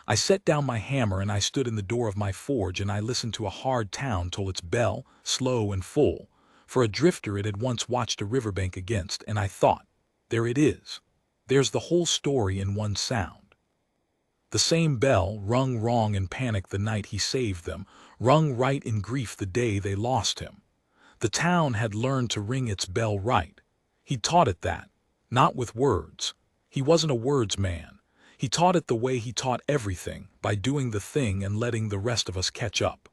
I set down my hammer and I stood in the door of my forge and I listened to a hard town toll its bell, slow and full, for a drifter it had once watched a riverbank against, and I thought, there it is. There's the whole story in one sound. The same bell, rung wrong in panic the night he saved them, rung right in grief the day they lost him. The town had learned to ring its bell right. He taught it that, not with words. He wasn't a words man. He taught it the way he taught everything, by doing the thing and letting the rest of us catch up.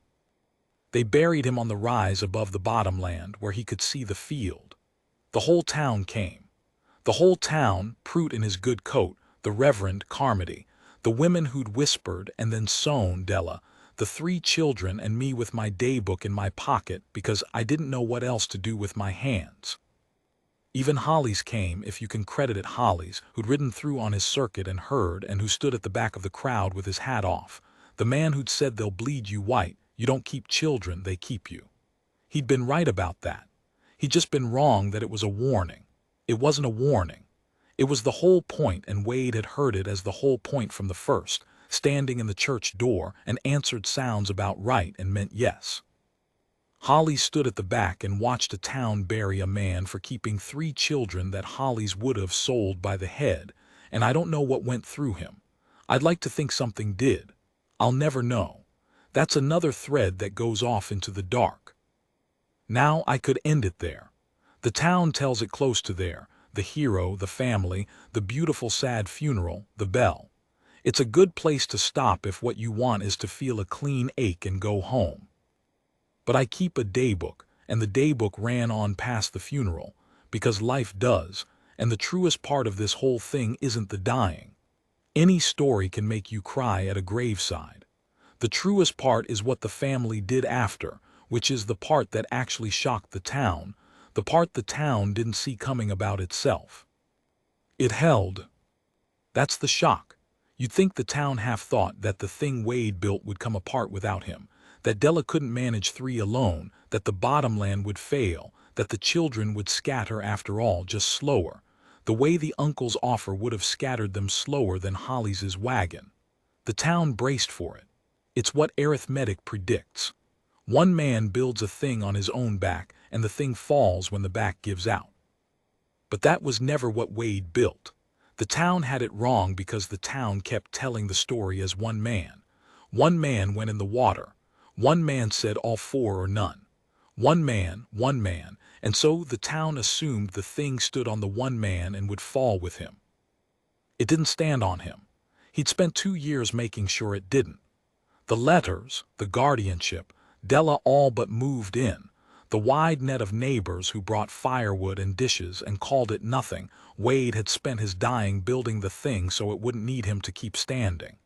They buried him on the rise above the bottomland where he could see the field. The whole town came. The whole town, Prout in his good coat, the Reverend Carmody, the women who'd whispered and then sewn Della, the 3 children and me with my daybook in my pocket because I didn't know what else to do with my hands. Even Hollies came, if you can credit it Hollies, who'd ridden through on his circuit and heard and who stood at the back of the crowd with his hat off, the man who'd said they'll bleed you white, you don't keep children, they keep you. He'd been right about that. He'd just been wrong that it was a warning. It wasn't a warning. It was the whole point, and Wade had heard it as the whole point from the first, standing in the church door, and answered sounds about right and meant yes. Holly stood at the back and watched a town bury a man for keeping 3 children that Hollies would have sold by the head, and I don't know what went through him. I'd like to think something did. I'll never know. That's another thread that goes off into the dark. Now I could end it there. The town tells it close to there, the hero, the family, the beautiful sad funeral, the bell. It's a good place to stop if what you want is to feel a clean ache and go home. But I keep a daybook, and the daybook ran on past the funeral, because life does, and the truest part of this whole thing isn't the dying. Any story can make you cry at a graveside. The truest part is what the family did after, which is the part that actually shocked the town, the part the town didn't see coming about itself. It held. That's the shock. You'd think the town half thought that the thing Wade built would come apart without him, that Della couldn't manage 3 alone, that the bottomland would fail, that the children would scatter after all, just slower, the way the uncle's offer would have scattered them slower than Holly's wagon. The town braced for it. It's what arithmetic predicts. One man builds a thing on his own back, and the thing falls when the back gives out. But that was never what Wade built. The town had it wrong because the town kept telling the story as one man. One man went in the water. One man said all 4 or none. One man, and so the town assumed the thing stood on the one man and would fall with him. It didn't stand on him. He'd spent 2 years making sure it didn't. The letters, the guardianship, Della all but moved in. The wide net of neighbors who brought firewood and dishes and called it nothing. Wade had spent his dying building the thing so it wouldn't need him to keep standing.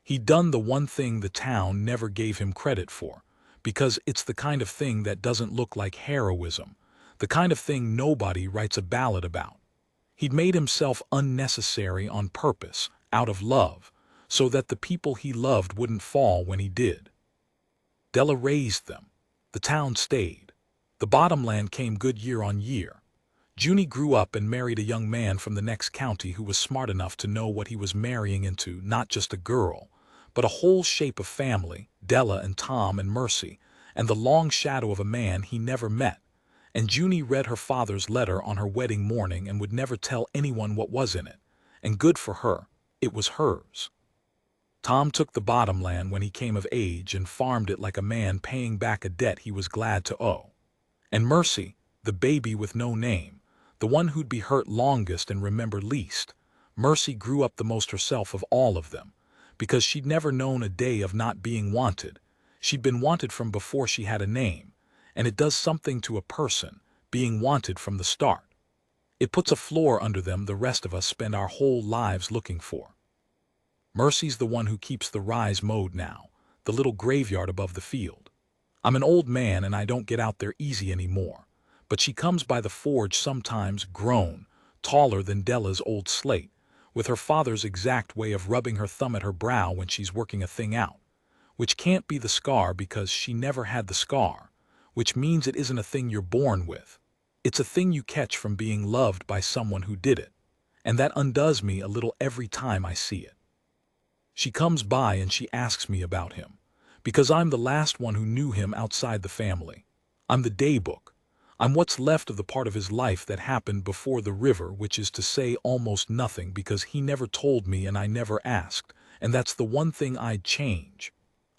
He'd done the one thing the town never gave him credit for, because it's the kind of thing that doesn't look like heroism, the kind of thing nobody writes a ballad about. He'd made himself unnecessary on purpose, out of love, so that the people he loved wouldn't fall when he did. Della raised them. The town stayed. The bottomland came good year on year. Junie grew up and married a young man from the next county who was smart enough to know what he was marrying into, not just a girl, but a whole shape of family, Della and Tom and Mercy, and the long shadow of a man he never met. And Junie read her father's letter on her wedding morning and would never tell anyone what was in it. And good for her, it was hers. Tom took the bottomland when he came of age and farmed it like a man paying back a debt he was glad to owe. And Mercy, the baby with no name, the one who'd be hurt longest and remembered least, Mercy grew up the most herself of all of them, because she'd never known a day of not being wanted. She'd been wanted from before she had a name, and it does something to a person, being wanted from the start. It puts a floor under them the rest of us spend our whole lives looking for. Mercy's the one who keeps the rise mowed now, the little graveyard above the field. I'm an old man and I don't get out there easy anymore, but she comes by the forge sometimes grown, taller than Della's old slate, with her father's exact way of rubbing her thumb at her brow when she's working a thing out, which can't be the scar because she never had the scar, which means it isn't a thing you're born with. It's a thing you catch from being loved by someone who did it, and that undoes me a little every time I see it. She comes by and she asks me about him, because I'm the last one who knew him outside the family. I'm the daybook. I'm what's left of the part of his life that happened before the river, which is to say almost nothing because he never told me and I never asked, and that's the one thing I'd change.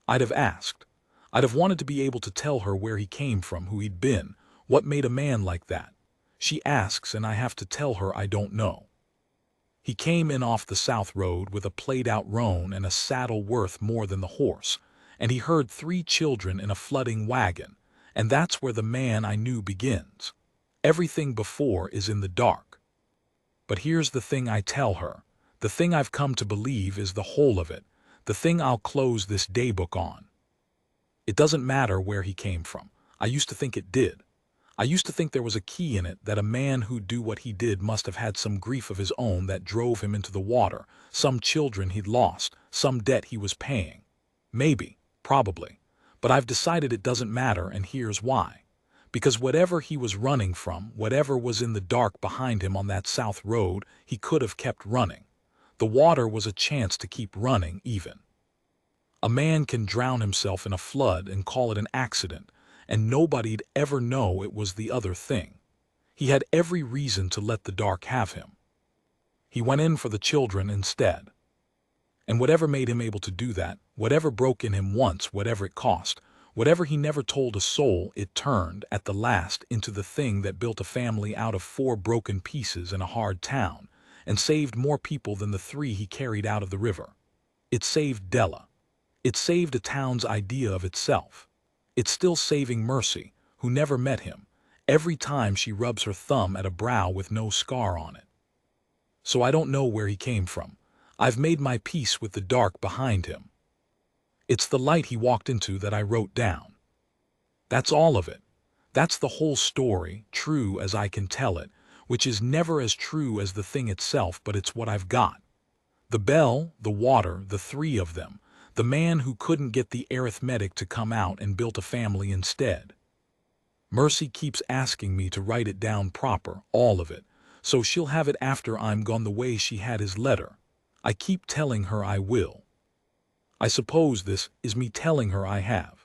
I'd have asked. I'd have wanted to be able to tell her where he came from, who he'd been, what made a man like that. She asks and I have to tell her I don't know. He came in off the south road with a played-out roan and a saddle worth more than the horse, and he heard 3 children in a flooding wagon, and that's where the man I knew begins. Everything before is in the dark. But here's the thing I tell her, the thing I've come to believe is the whole of it, the thing I'll close this daybook on. It doesn't matter where he came from. I used to think it did. I used to think there was a key in it, that a man who'd do what he did must have had some grief of his own that drove him into the water, some children he'd lost, some debt he was paying. Maybe, probably. But I've decided it doesn't matter, and here's why. Because whatever he was running from, whatever was in the dark behind him on that south road, he could have kept running. The water was a chance to keep running even. A man can drown himself in a flood and call it an accident, and nobody'd ever know it was the other thing. He had every reason to let the dark have him. He went in for the children instead. And whatever made him able to do that, whatever broke in him once, whatever it cost, whatever he never told a soul, it turned, at the last, into the thing that built a family out of 4 broken pieces in a hard town, and saved more people than the 3 he carried out of the river. It saved Della. It saved a town's idea of itself. It's still saving Mercy, who never met him, every time she rubs her thumb at a brow with no scar on it. So I don't know where he came from. I've made my peace with the dark behind him. It's the light he walked into that I wrote down. That's all of it. That's the whole story, true as I can tell it, which is never as true as the thing itself, but it's what I've got. The bell, the water, the three of them, the man who couldn't get the arithmetic to come out and built a family instead. Mercy keeps asking me to write it down proper, all of it, so she'll have it after I'm gone the way she had his letter. I keep telling her I will. I suppose this is me telling her I have.